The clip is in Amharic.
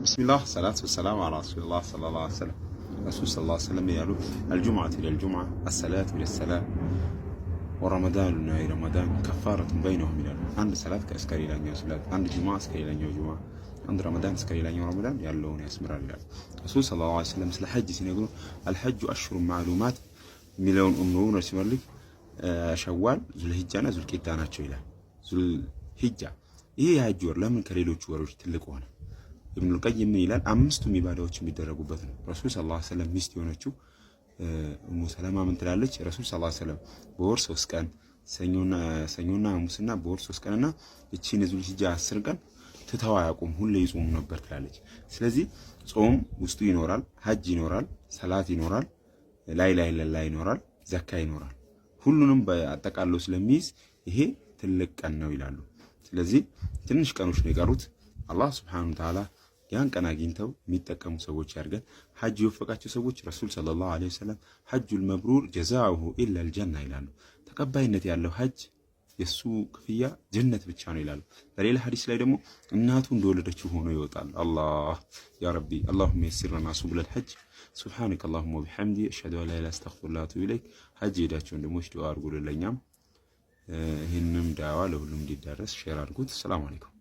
ቢስሚላህ ሰላቱ ወሰላሙ ዐላ ረሱሊላህ ሰለላሁ ዐለይሂ ወሰለም። ረሱል ሰለላሁ ዐለይሂ ወሰለም ያሉ አልጁምዓቱ ኢለል ጁምዓ አሰላቱ ኢለሰላም ወረመዳኑ ኢላ ረመዳን ከፋረቱን በይነሁም ይላሉ። አንድ ሰላት እስከ ሌላኛው ሰላት፣ አንድ ጁምዓ እስከ ሌላኛው ጁምዓ፣ አንድ ረመዳን እስከ ሌላኛው ረመዳን ያለውን ያስምራል ይላሉ። ረሱል ሰለላሁ ዐለይሂ ወሰለም ስለ ሐጅ ሲነግሩ አልሐጁ አሽሁሩን ማዕሉማት የሚለውን ኡምሩን ሲመልክ ሸዋል፣ ዙልሂጃና ዙልቂዳ ናቸው ይላል። ዙልሂጃ ይሄ የሐጅ ወር ለምን ከሌሎቹ ወሮች ትልቅ ሆነ? ኢብኑል ቀይም ምን ይላል? አምስቱም ኢባዳዎች የሚደረጉበት ነው። ረሱል ሰለላሁ ዐለይሂ ወሰለም ሚስት የሆነችው ኡሙ ሰለማ ምን ትላለች? ረሱል ሰለላሁ ዐለይሂ ወሰለም በወር 3 ቀን ሰኞና ሐሙስና በወር 3 ቀንና እቺን ዙልሂጃ 10 ቀን ትተው አያውቁም፣ ሁሌ ይጾሙ ነበር ትላለች። ስለዚህ ጾም ውስጡ ይኖራል፣ ሐጅ ይኖራል፣ ሰላት ይኖራል፣ ላኢላሃ ኢለላህ ይኖራል፣ ዘካ ይኖራል። ሁሉንም በአጠቃለው ስለሚይዝ ይሄ ትልቅ ቀን ነው ይላሉ። ስለዚህ ትንሽ ቀኖች ነው የቀሩት። አላህ ሱብሓነሁ ወተዓላ ያን ቀን አግኝተው የሚጠቀሙ ሰዎች ያድርገን። ሐጅ የወፈቃቸው ሰዎች ረሱል ሰለላሁ ዐለይሂ ወሰለም ሐጁል መብሩር ጀዛኡሁ ኢለል ጀና ይላሉ። ተቀባይነት ያለው ሐጅ የሱ ክፍያ ጀነት ብቻ ነው ይላሉ። በሌላ ሐዲስ ላይ ደግሞ እናቱ እንደወለደችው ሆኖ ይወጣል። አላህ ያ ረቢ አላሁመ የሲር ለና ሱቡለል ሐጅ ሱብሓነከ አላሁመ ወቢሐምዲ አሽሀዱ አን ላ ኢላሀ ኢላ አንተ አስተግፊሩከ ወአቱቡ ኢለይክ። ሐጅ ሄዳችሁ ወንድሞች ዱዓ አድርጉልኝ። ይህንም ዳዋ ለሁሉም እንዲዳረስ ሼር አድርጉት። ሰላም አለይኩም።